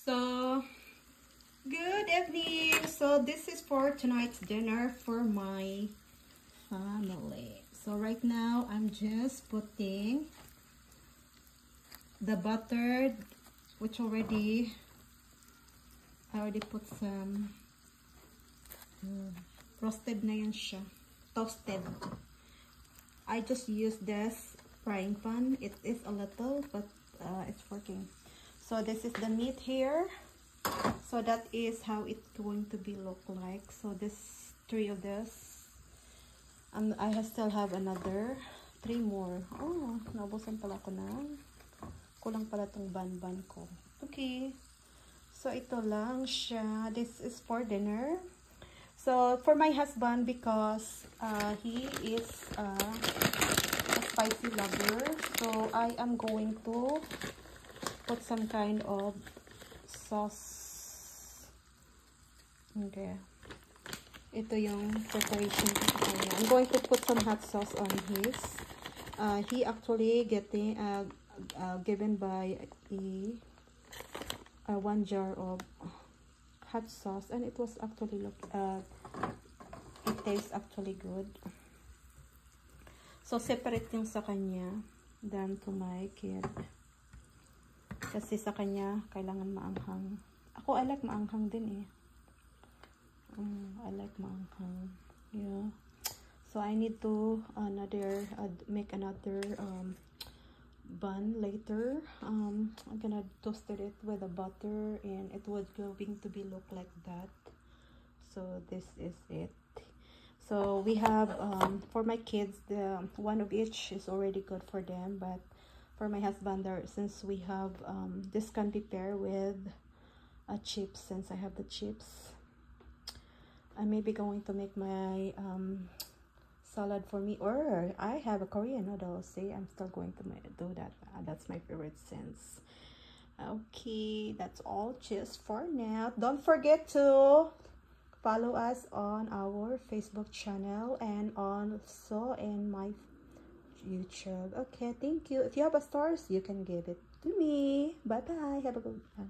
So, good evening. So, this is for tonight's dinner for my family. So, right now, I'm just putting the butter, which I already put some roasted na yan siya. Toasted. I just use this frying pan. It is a little, but it's working. So this is the meat here. So that is how it's going to be look like. So this 3 of this, and I still have another 3 more. Oh, naubusan pala ko na. Kulang pala tong ban-ban ko. Okay. So ito lang siya. This is for dinner. So for my husband, because he is a spicy lover, so I am going to put some kind of sauce. Okay. Ito yung preparation ko sa kanya. I'm going to put some hot sauce on his. He actually getting given by a 1 jar of hot sauce, and it was actually it tastes actually good. So separate yung sa kanya than to my kid. Kasi sa kanya kailangan maanghang. Ako I like maanghang din eh. I like maanghang. Yeah. So I need to make another bun later. I'm gonna toast it with the butter, and it was going to be look like that. So this is it. So we have for my kids, the one of each is already good for them, but for my husband, since we have this can be paired with a chips. Since I have the chips, I may be going to make my salad for me, or I have a Korean noodles. See, I'm still going to do that. That's my favorite since. Okay, that's all just for now. Don't forget to follow us on our Facebook channel and also in my YouTube. Okay, thank you. If you have a stars, you can give it to me. Bye bye. Have a good one.